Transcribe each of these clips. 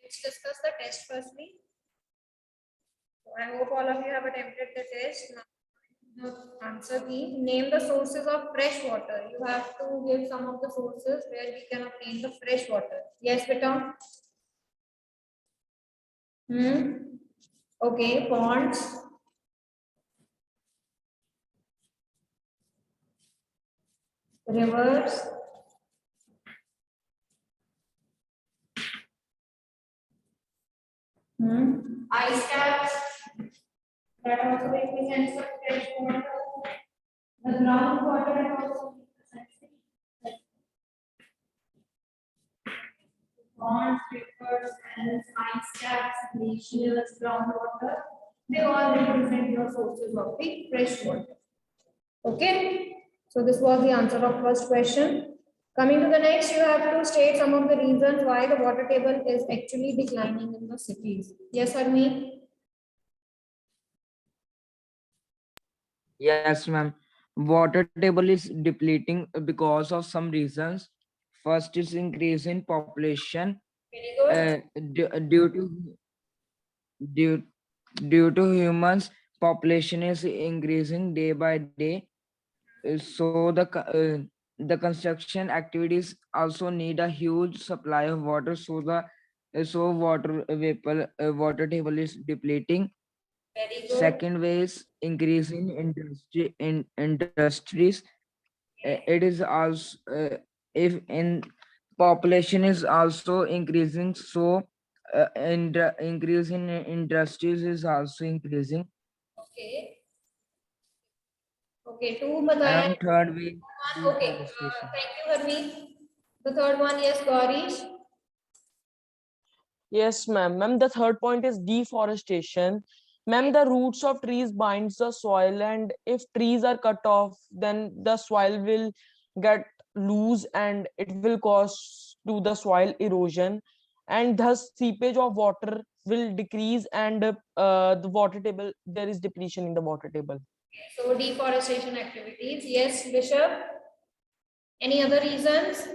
Let's discuss the test firstly. I hope all of you have attempted the test. Now, the answer key. Name the sources of fresh water. You have to give some of the sources where we can obtain the fresh water. Yes, beta. Okay, ponds. Rivers. Ice caps. That also represents the fresh water. The groundwater and also ponds, rivers, and ice caps, glaciers, groundwater. They all represent your sources of the fresh water. Okay. So this was the answer of first question. Coming to the next, you have to state some of the reasons why the water table is actually declining in the cities. Yes, Harmeet? Yes, ma'am. Water table is depleting because of some reasons. First is increase in population Very good. due to due, due to humans population is increasing day by day. So the construction activities also need a huge supply of water. So water vapor water table is depleting. Very good. Second way is increase in industries. It is also if in population is also increasing, so increase in industries is also increasing. Okay. Okay, two बताया. And third way, Okay, deforestation. thank you, Harmeet. The third one, yes, Gaurish. Yes, ma'am. Ma'am, the third point is deforestation. Ma'am, the roots of trees binds the soil, and if trees are cut off, then the soil will get loose and it will cause to the soil erosion, and thus seepage of water will decrease, and the water table, there is depletion in the water table. So deforestation activities. Yes, Bishop. Any other reasons?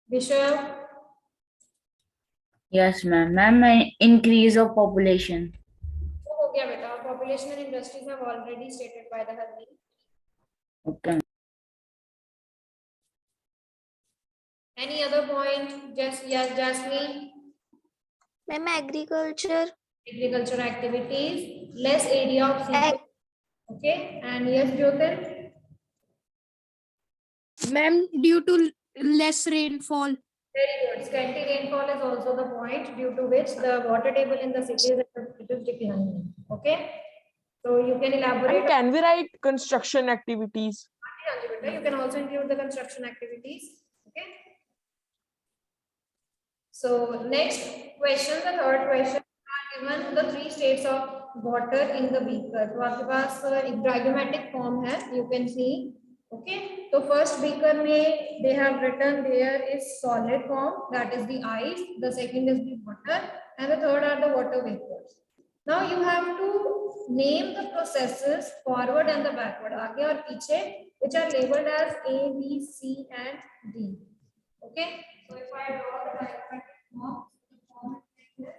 Bishop. Yes, ma'am. Ma'am, increase of population. तो हो गया बेटा. Population and industries have already stated by the Harmeet. Okay. Any other point? Just yes, Jasmine. Ma'am, agriculture. Agriculture activities. Less area of seepage. Okay. And yes, Jyotin. Ma'am, due to less rainfall. Very good. Scanty rainfall is also the point due to which the water table in the cities is declining. Okay. So you can elaborate. And can we write construction activities? You can also include the construction activities. Okay. So next question, the third question, are given the three states of water in the beaker. तो आपके पास एक diagrammatic form है, you can see. Okay. So first beaker में they have written there is solid form, that is the ice. The second is the water, and the third are the water vapors. Now you have to name the processes forward and the backward, आगे और पीछे, which are labeled as A, B, C, and D. Okay. So if I draw the diagrammatic form, the form is like this.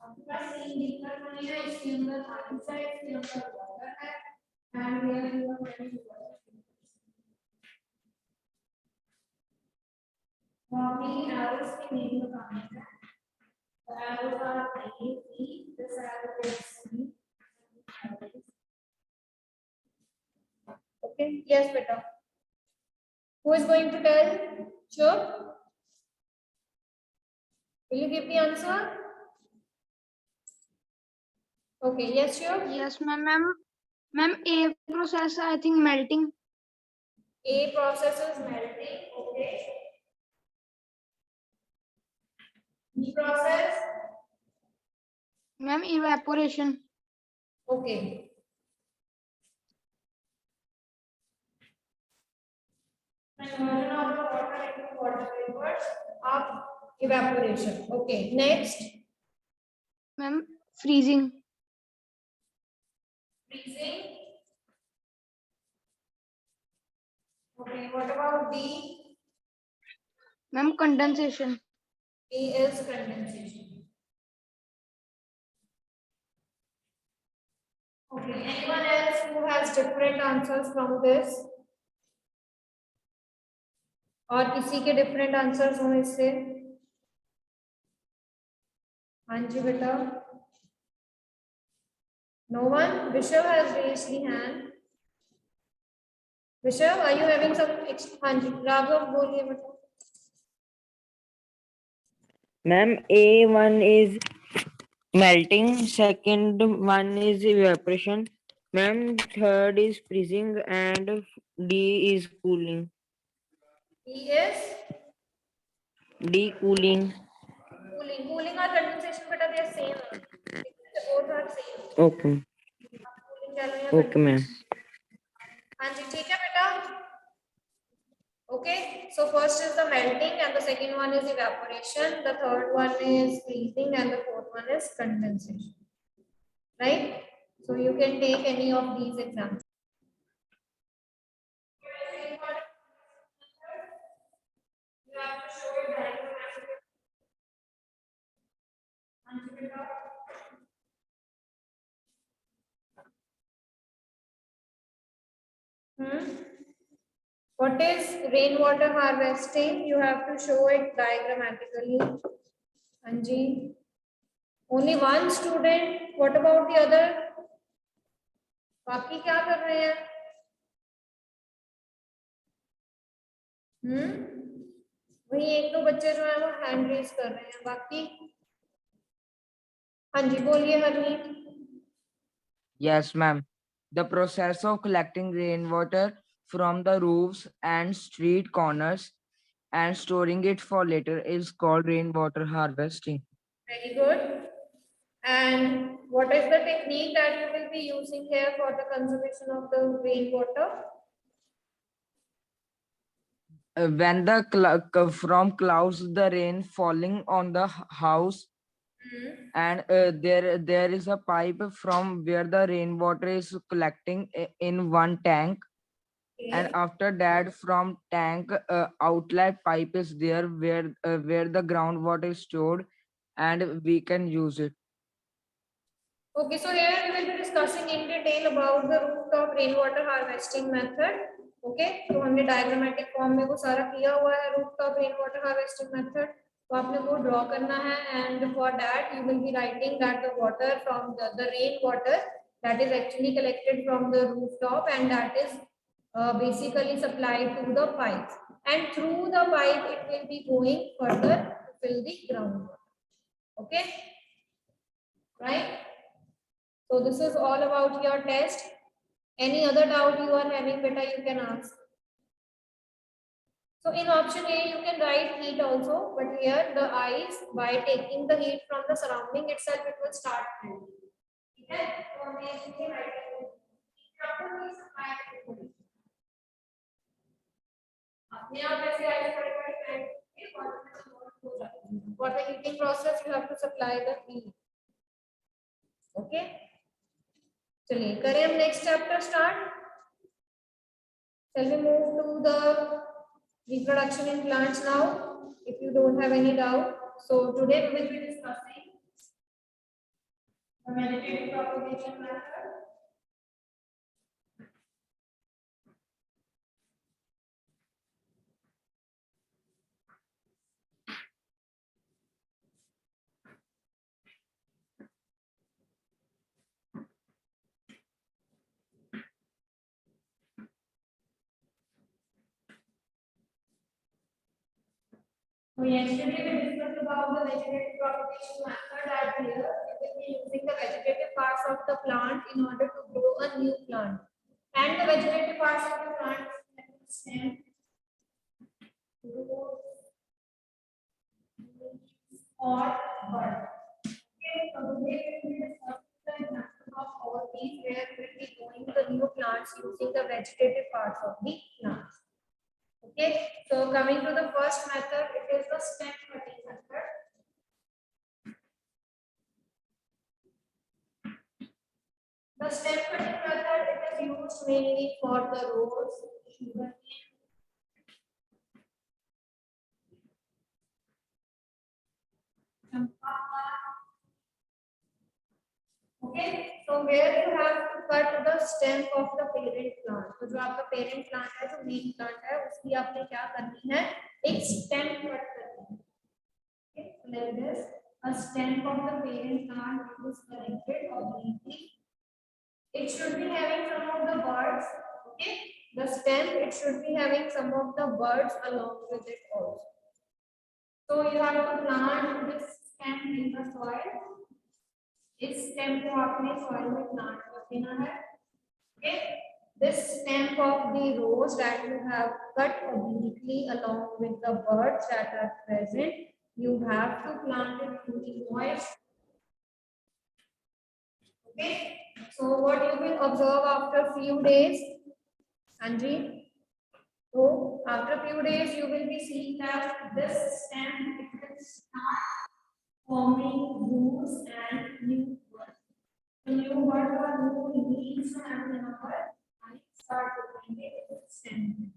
आपके पास तीन beaker बने हैं, इसके अंदर ice है, इसके अंदर water है, and here you are writing water. Forming arrows के name बताने हैं. The arrows are A, B, this arrow is C. Okay, yes, beta. Who is going to tell? Sure. Will you give the answer? Okay, yes, sure. Yes, ma'am. Ma'am, A process, I think melting. A process is melting. Okay. B process. Ma'am, evaporation. Okay. Conversion of the water into water vapors of evaporation. Okay. Next. Ma'am, freezing. Freezing. Okay. What about D? Ma'am, condensation. B is condensation. Okay, anyone else who has different answers from this? और किसी के different answers हो इससे? हाँ जी बेटा. No one? Vishav has raised the hand. Vishav, are you having some? हाँ जी, राघव बोलिए बेटा. Ma'am, A1 is melting, second one is evaporation, ma'am, third is freezing, and D is cooling. E is D cooling. cooling. Cooling और condensation बेटा they are same. Both are same. Okay. Cooling कह लो या Okay, ma'am. हाँ जी ठीक है बेटा. Okay, so first is the melting and the second one is evaporation. The third one is freezing and the fourth one is condensation. Right? So you can take any of these examples. You have to show it diagrammatically. हाँ जी बेटा. What is rainwater harvesting? You have to show it diagrammatically. Anji. Only one student. What about the other? बाकी क्या कर रहे हैं? वही एक दो बच्चे जो है वो हैंड रेज कर रहे हैं. बाकी हाँ जी बोलिए Harmeet. Yes, ma'am. The process of collecting rainwater from the roofs and street corners and storing it for later is called rainwater harvesting. Very good. And what is the technique that you will be using here for the conservation of the rainwater? When from clouds the rain falling on the house, and there is a pipe from where the rainwater is collecting in one tank, and after that from tank outlet pipe is there where the groundwater is stored and we can use it. Okay, so here we will be discussing in detail about the rooftop rainwater harvesting method. Okay, तो हमने diagrammatic form में वो सारा किया हुआ है rooftop rainwater harvesting method. तो आपने वो draw करना है and for that you will be writing that the water from the rainwater that is actually collected from the rooftop and that is basically supplied to the pipes and through the pipe it will be going further to fill the groundwater. Okay, right? So this is all about your test. Any other doubt you are having, beta, you can ask. So in option A, you can write heat also, but here the ice, by taking the heat from the surrounding itself, it will start melting. Okay? So हम इसमें writing अपने आप ऐसे ice बड़े-बड़े for the heating process, you have to supply the heat. Okay? चलिए करें हम next chapter start. Shall we move to the reproduction in plants now? If you don't have any doubt. So today we will be discussing the vegetative propagation method. So yesterday we discussed about the vegetative propagation method that here we will be using the vegetative parts of the plant in order to grow a new plant. And the vegetative parts of the plant is stem, roots, or bud. Okay, so today we will be discussing the example of all these where we will be growing the new plants using the vegetative parts of the plants. Okay, so coming to the first method, it is the stem cutting method. The stem cutting method it is used mainly for the rose, sugarcane, here you have to cut the stem of the parent plant. तो जो आपका parent plant है, जो main plant है, उसकी आपने क्या करनी है, एक stem cut करनी है. Okay, so like this, a stem of the parent plant is connected obliquely. It should be having some of the buds. Okay, the stem, it should be having some of the buds along with it also. So you have to plant this stem in the soil. इस stem को आपने soil में plant कर देना है. Okay, this stem of the rose that you have cut obliquely along with the buds that are present, you have to plant it in the moist. Okay, so what you will observe after few days, Anji? So after few days you will be seeing that this stem it will start forming roots and new buds. The new buds or new leaves and start growing the stem.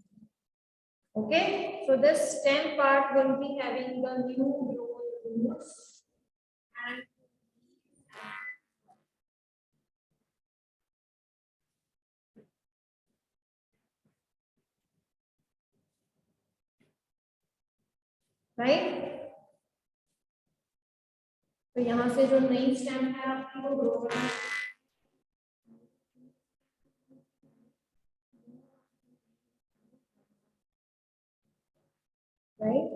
Okay, so this stem part will be having the new grown roots and right. तो यहाँ से जो नई stem है आपकी वो grow करना है. Right.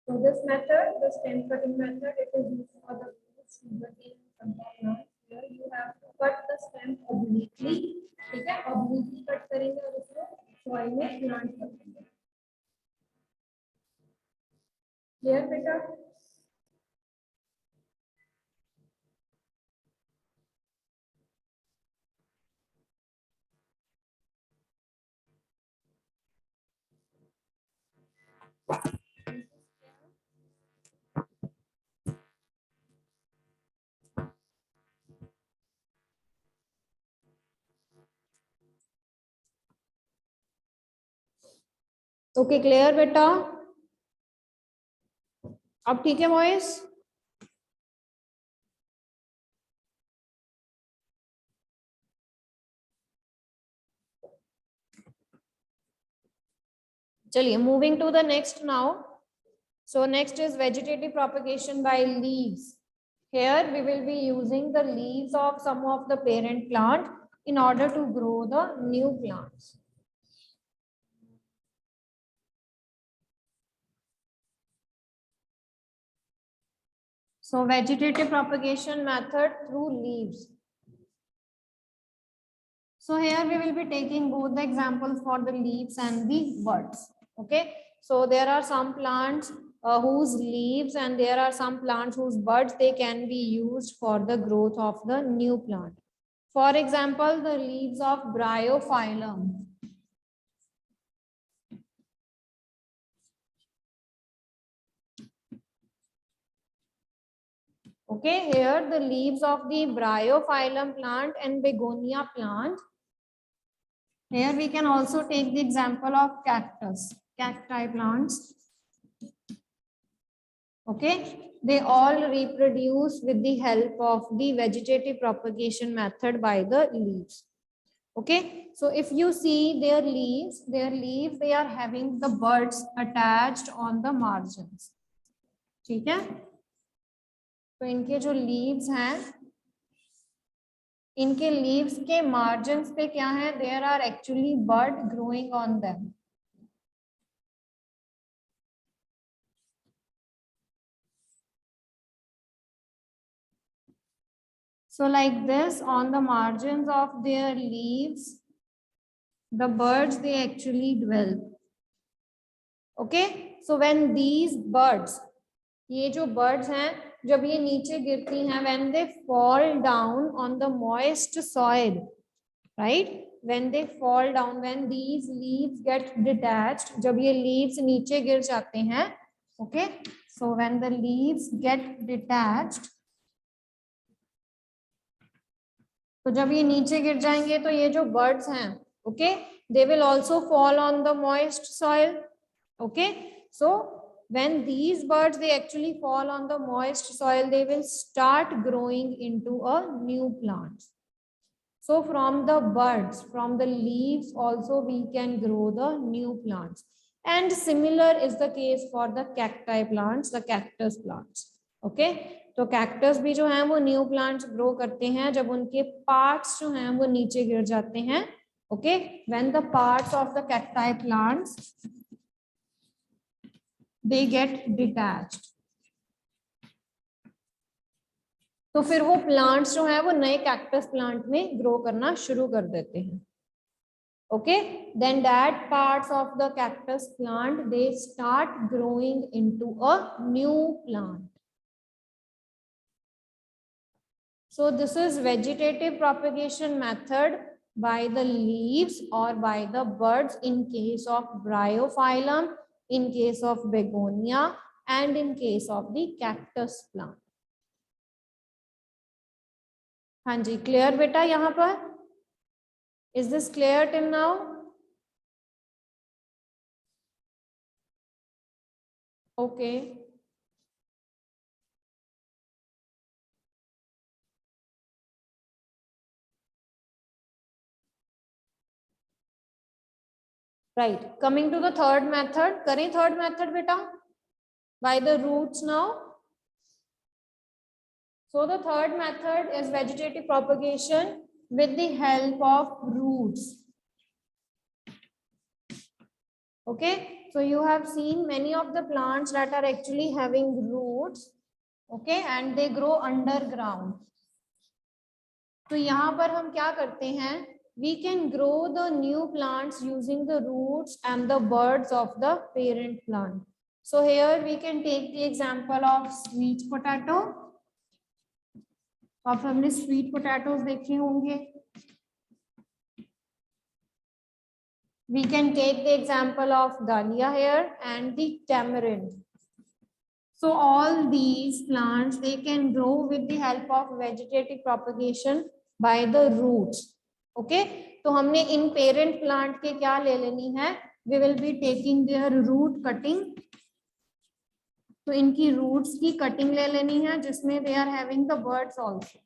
So this method, the stem cutting method, it is used for the sugarcane and plants. Here you have to cut the stem obliquely. ठीक है, obliquely cut करेंगे और उसको soil में plant कर देंगे. Clear बेटा? ओके, क्लियर बेटा? अब ठीक है वॉइस? चलिए, moving to the next now. So next is vegetative propagation by leaves. Here we will be using the leaves of some of the parent plant in order to grow the new plants. So vegetative propagation method through leaves. So here we will be taking both the examples for the leaves and the buds. Okay, so there are some plants whose leaves and there are some plants whose buds they can be used for the growth of the new plant. For example, the leaves of Bryophyllum. Okay, here the leaves of the Bryophyllum plant and Begonia plant. Here we can also take the example of cacti plants. Okay, they all reproduce with the help of the vegetative propagation method by the leaves. Okay, so if you see their leaves, they are having the buds attached on the margins. ठीक है, तो इनके जो leaves हैं, इनके leaves के margins पे क्या है? There are actually bud growing on them. So like this, on the margins of their leaves, the buds they actually dwell. Okay, so when these buds, ये जो buds हैं, जब ये नीचे गिरती हैं, when they fall down on the moist soil, right? When they fall down, when these leaves get detached, जब ये leaves नीचे गिर जाते हैं, okay? So when the leaves get detached, तो जब ये नीचे गिर जाएंगे तो ये जो birds हैं, okay, they will also fall on the moist soil. Okay, so when these buds they actually fall on the moist soil, they will start growing into a new plant. So from the buds, from the leaves also we can grow the new plants. And similar is the case for the cacti plants, the cactus plants. Okay, तो cactus भी जो हैं वो new plants grow करते हैं जब उनके parts जो हैं वो नीचे गिर जाते हैं. Okay, when the parts of the cacti plants they get detached, तो फिर वो प्लांट्स जो है वो नए कैक्टस प्लांट में ग्रो करना शुरू कर देते हैं. Okay, then that parts of the cactus plant they start growing into a new plant. So this is vegetative propagation method by the leaves or by the buds in case of bryophyllum, in case of begonia, and in case of the cactus plant. हाँ जी, clear बेटा यहाँ पर? Is this clear till now? Okay. Right, coming to the third method. करें third method बेटा? By the roots now. So the third method is vegetative propagation with the help of roots. Okay, so you have seen many of the plants that are actually having roots. Okay, and they grow underground. तो यहाँ पर हम क्या करते हैं? We can grow the new plants using the roots and the buds of the parent plant. So here we can take the example of sweet potato. आप हमने sweet potatoes देखे होंगे. We can take the example of dahlia here and the tamarind. So all these plants they can grow with the help of vegetative propagation by the roots. Okay, तो हमने इन parent plant के क्या ले लेनी है? We will be taking their root cutting. तो इनकी roots की cutting ले लेनी है जिसमें they are having the buds also.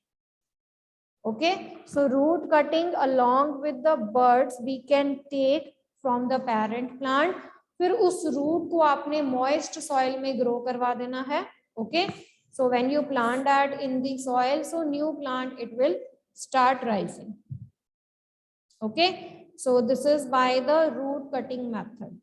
Okay, so root cutting along with the buds we can take from the parent plant. फिर उस root को आपने moist soil में grow करवा देना है. Okay, so when you plant that in the soil, so new plant it will start rising. Okay, so this is by the root cutting method.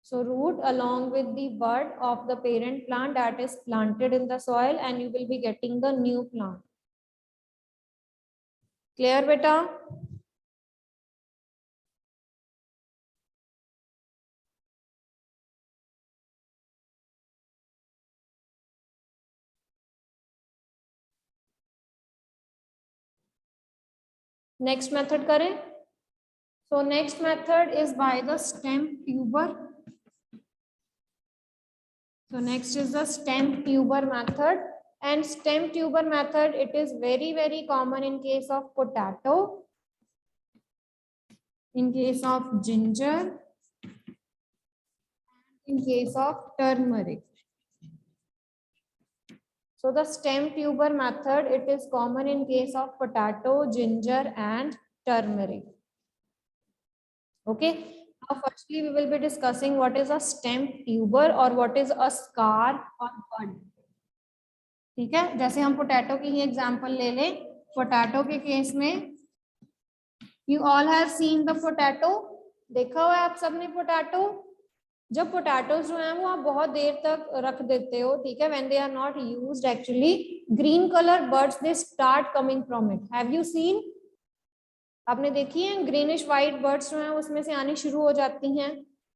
So root along with the bud of the parent plant that is planted in the soil and you will be getting the new plant. Clear beta? Next method करें. So next method is by the stem tuber. So next is the stem tuber method, and stem tuber method it is very common in case of potato, in case of ginger, in case of turmeric. So the stem tuber method it is common in case of potato, ginger and turmeric. Okay. Now firstly we will be discussing what is a stem tuber or what is a scar or bud. ठीक है, जैसे हम potato की ही example ले लें. Potato के case में you all have seen the potato. देखा हुआ है आप सबने पोटैटो. जब पोटैटोज जो हैं वो आप बहुत देर तक रख देते हो, ठीक है, when they are not used actually green color buds they start coming from it. Have you seen? आपने देखी है ग्रीनिश वाइट बर्ड्स जो हैं उसमें से आनी शुरू हो जाती हैं.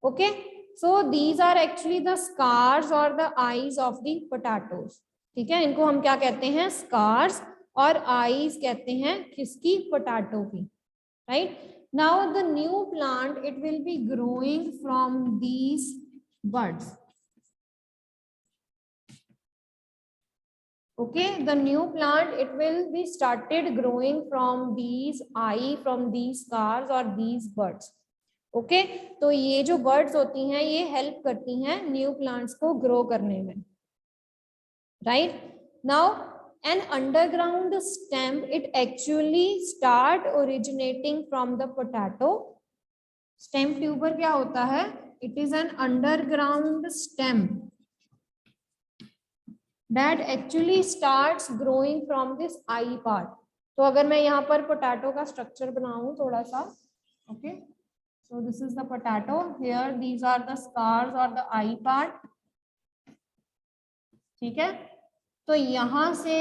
Okay, so these are actually the scars और the eyes of the potatoes. ठीक है, इनको हम क्या कहते हैं? स्कार्स, और आईज कहते हैं किसकी? पोटैटो की. Right, now the new plant it will be growing from these birds. Okay, the new plant it will be started growing from these eye, from these scars or these buds. Okay तो ये जो birds होती हैं ये help करती हैं new plants को grow करने में, right. Now an underground stem, it actually start originating from the potato. Stem tuber क्या होता है? It is an underground stem that actually starts growing from this eye part. तो अगर मैं यहाँ पर पोटैटो का स्ट्रक्चर बनाऊं थोड़ा सा, okay, so this is the potato, here these are the scars or the eye part, ठीक है। तो यहाँ से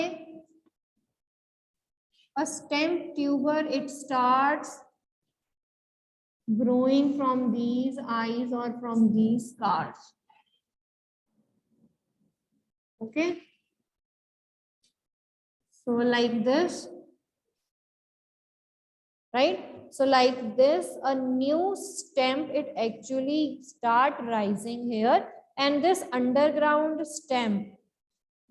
a stem tuber, it starts growing from these eyes or from these scars, okay, so like this, right? So like this a new stem, it actually start rising here, and this underground stem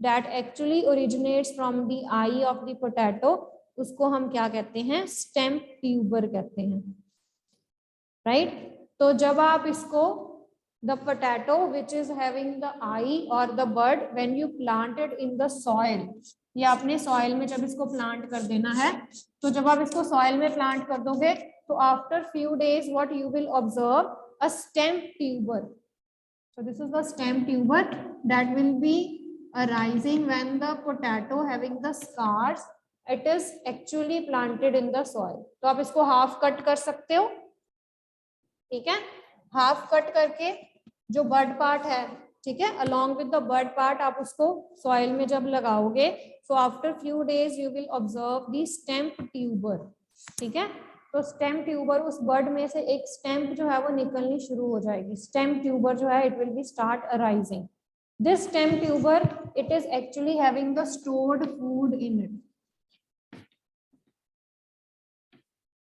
that actually originates from the eye of the potato, उसको हम क्या कहते हैं? Stem tuber कहते हैं, right. तो जब आप इसको the potato which is having the eye or the bud, when you plant it in the soil, ये आपने सॉइल में जब इसको प्लांट कर देना है, तो जब आप इसको सॉइल में प्लांट कर दोगे तो after few days what you will observe a stem tuber. So this is the stem tuber that will be arising when the potato having the scars, it is actually planted in the soil. तो आप इसको half cut कर सकते हो, ठीक है। Half cut करके जो बड पार्ट है, ठीक है, along with the bud part आप उसको सॉइल में जब लगाओगे, so after few days you will observe the stem tuber, ठीक है। तो स्टेम ट्यूबर, उस बर्ड में से एक स्टेम जो है वो निकलनी शुरू हो जाएगी, स्टेम ट्यूबर जो है it will be start arising. This stem tuber it is actually having the stored food in it.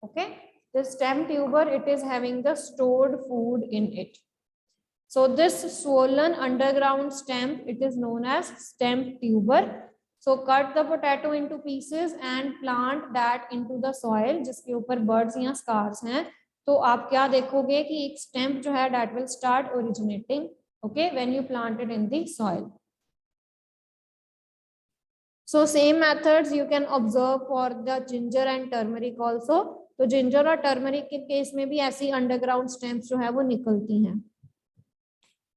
Okay, the stem tuber it is having the stored food in it. So this swollen underground stem, it is known as stem tuber. So cut the potato into pieces and plant that into the soil जिसके ऊपर birds या scars हैं. तो आप क्या देखोगे कि एक stem जो है that will start originating, okay, when you plant it in the soil. So same methods you can observe for the ginger and turmeric also. तो जिंजर और टर्मरिक के केस में भी ऐसी अंडरग्राउंड स्टेम्स जो है वो निकलती हैं.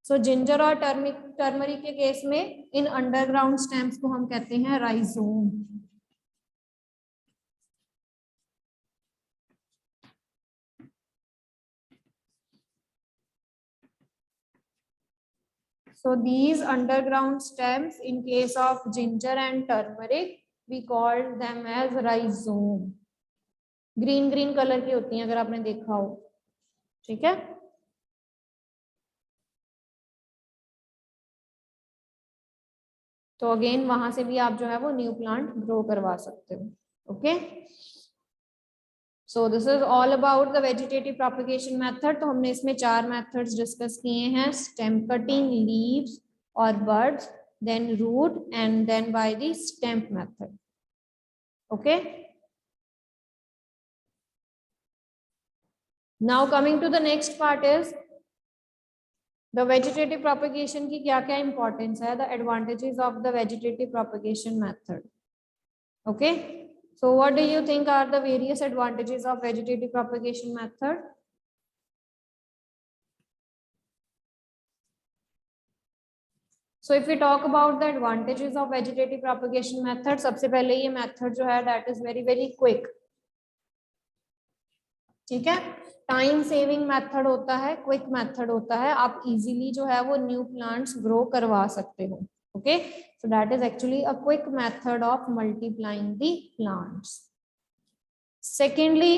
सो जिंजर और टर्मरिक के केस में इन अंडरग्राउंड स्टेम्स को हम कहते हैं rhizome. So these underground stems in case of ginger and turmeric we called them as rhizome. Green green colour की होती हैं अगर आपने देखा हो, ठीक है. तो अगेन वहां से भी आप जो है वो न्यू प्लांट ग्रो करवा सकते हो. Okay, so this is all about the vegetative propagation method. तो हमने इसमें 4 मेथड्स डिस्कस किए हैं: स्टेम कटिंग, लीव्स और birds, then root and then by the stem method. Okay, now coming to the next part is the vegetative propagation की क्या क्या importance है, the advantages of the vegetative propagation method. Okay, so what do you think are the various advantages of vegetative propagation method? So if we talk about the advantages of vegetative propagation method, सबसे पहले ये method जो है that is very quick, ठीक है. Time saving method होता है, quick method होता है, आप इजीली जो है वो न्यू प्लांट्स ग्रो करवा सकते हो. Okay, so that is actually a quick method of multiplying the plants. Secondly,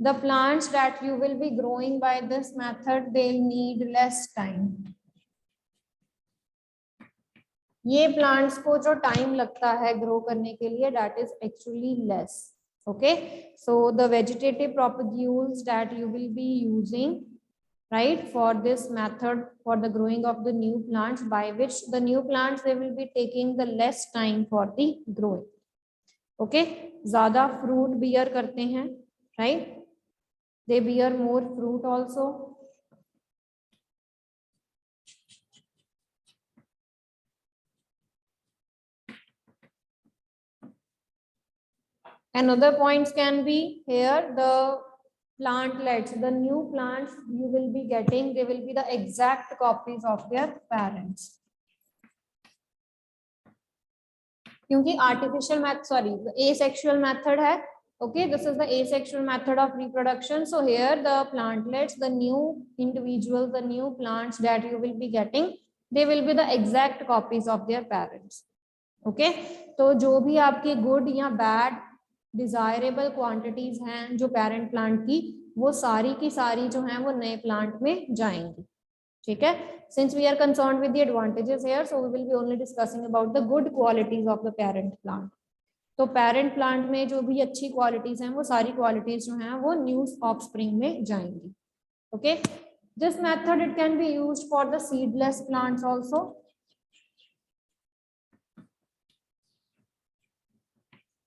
the plants that you will be growing by this method they need less time. ये plants को जो time लगता है grow करने के लिए that is actually less. Okay, so the vegetative propagules that you will be using, right, for this method for the growing of the new plants, by which the new plants they will be taking the less time for the growing. Okay, ज़्यादा fruit bear करते हैं, right, They bear more fruit also. Another points can be here, the plantlets, the new plants you will be getting, they will be the exact copies of their parents. क्योंकि artificial method, sorry, the asexual method है. Okay, this is the asexual method of reproduction. So here the plantlets, the new individuals, the new plants that you will be getting, they will be the exact copies of their parents. Okay, तो जो भी आपकी good या bad desirable quantities हैं जो parent plant की, वो सारी की सारी जो हैं वो नए plant में जाएंगी. ठीक है, since we are concerned with the advantages here, so we will be only discussing about the good qualities of the parent plant. तो parent plant में जो भी अच्छी qualities हैं वो सारी qualities जो हैं वो new offspring में जाएंगी. Okay, this method it can be used for the seedless plants also.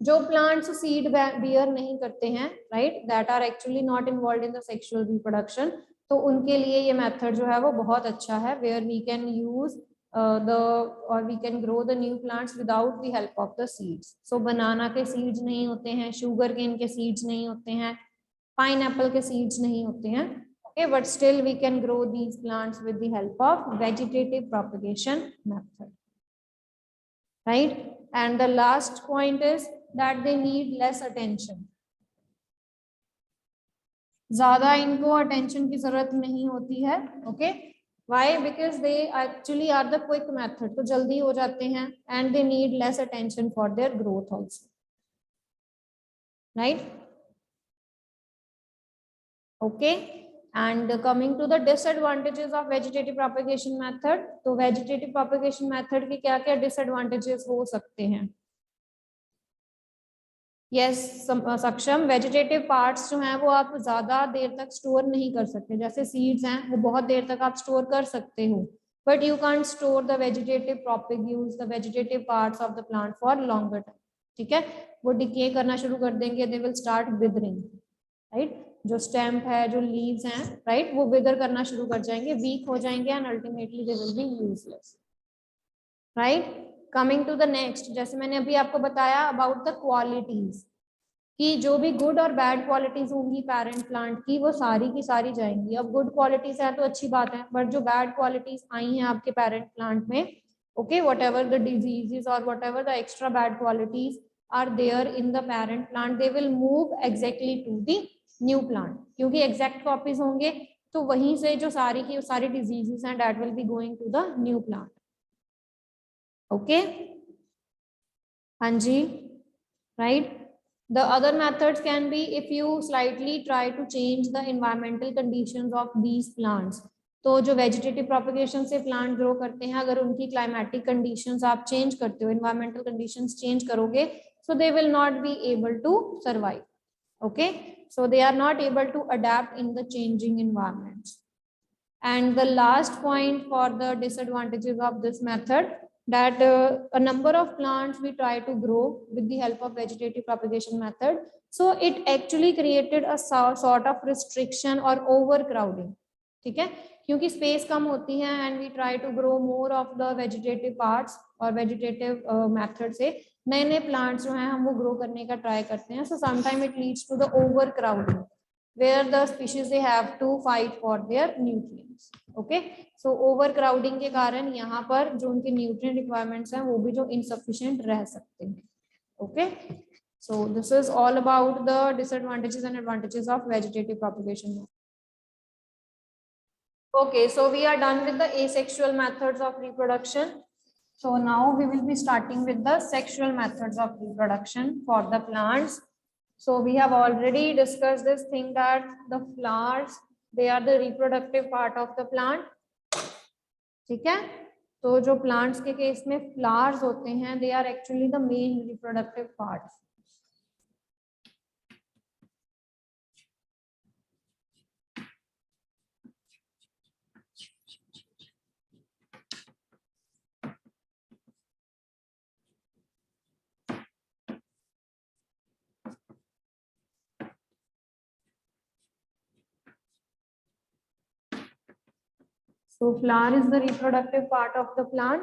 जो plants seed bear नहीं करते हैं, right, that are actually not involved in the sexual reproduction, तो उनके लिए ये मेथड जो है वो बहुत अच्छा है, where we can use we can grow the new plants without the help of the seeds. So banana के seeds नहीं होते हैं, sugar cane के seeds नहीं होते हैं, pineapple के seeds नहीं होते हैं. Okay, but still we can grow these plants with the help of vegetative propagation method, right? And the last point is that they need less attention. ज़्यादा इनको attention की जरूरत नहीं होती है. Okay, why? Because they actually are the quick method, तो जल्दी हो जाते हैं, and they need less attention for their growth also, right? Okay, and coming to the disadvantages of vegetative propagation method, तो vegetative propagation method के क्या क्या disadvantages हो सकते हैं? Yes, सक्षम, वेजिटेटिव पार्ट्स जो हैं वो आप ज्यादा देर तक स्टोर नहीं कर सकते. जैसे सीड्स हैं वो बहुत देर तक आप स्टोर कर सकते हो, but you can't store the vegetative propagules, the vegetative parts of the plant for longer time. ठीक है, वो डिके करना शुरू कर देंगे, they will start withering, right. जो स्टेम है, जो लीव्स हैं, राइट, वो विदर करना शुरू कर जाएंगे, वीक हो जाएंगे, and ultimately they will be useless, right. Coming to the next, जैसे मैंने अभी आपको बताया अबाउट द क्वालिटीज, कि जो भी गुड और बैड क्वालिटीज होंगी पेरेंट प्लांट की वो सारी की सारी जाएंगी. अब गुड क्वालिटीज है तो अच्छी बात है, बट जो बैड क्वालिटीज आई हैं आपके पेरेंट प्लांट में, okay, whatever the diseases और whatever the extra bad qualities are there in the parent plant, they will move exactly to the new plant. क्योंकि एग्जैक्ट कॉपीज होंगे तो वहीं से जो सारी की सारी डिजीजेस हैं that will be going to the new plant. Okay, हाँ जी, right. The other methods can be if you slightly try to change the environmental conditions of these plants. तो जो वेजिटेटिव प्रोपेगेशन से प्लांट ग्रो करते हैं, अगर उनकी climatic conditions आप चेंज करते हो, एनवायरमेंटल कंडीशंस चेंज करोगे, so they will not be able to survive. Okay, so they are not able to adapt in the changing environments. And the last point for the disadvantages of this method, that a number of plants we try to grow with the help of vegetative propagation method, so it actually created a sort of restriction or overcrowding. ठीक है, क्योंकि space कम होती है and we try to grow more of the vegetative parts, और vegetative method से नए नए प्लांट्स जो हैं हम वो ग्रो करने का ट्राई करते हैं. So sometime it leads to the overcrowding where the species they have to fight for their nutrients. Okay, so overcrowding के कारण यहाँ पर जो उनके nutrient requirements हैं वो भी जो insufficient रह सकते हैं. Okay, so this is all about the disadvantages and advantages of vegetative propagation. Okay, so we are done with the asexual methods of reproduction. So now we will be starting with the sexual methods of reproduction for the plants. So we have already discussed this thing that the flowers, they are the reproductive part of the plant. ठीक है, तो जो plants के case में flowers होते हैं, they are actually the main reproductive parts. So flower is the reproductive part of the plant,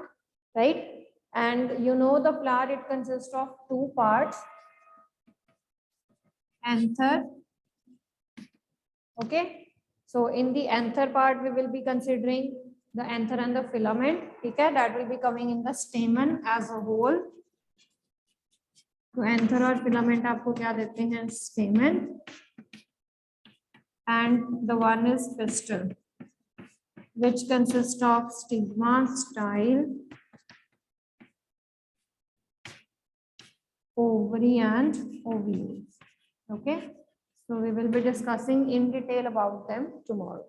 right? And you know the flower, it consists of two parts, anther. Okay, so in the anther part, we will be considering the anther and the filament. Okay, that will be coming in the stamen as a whole. तो anther और filament आपको क्या देते हैं? Stamen. And the one is pistil, which consists of stigma, style, ovary and ovule. Okay, so we will be discussing in detail about them tomorrow.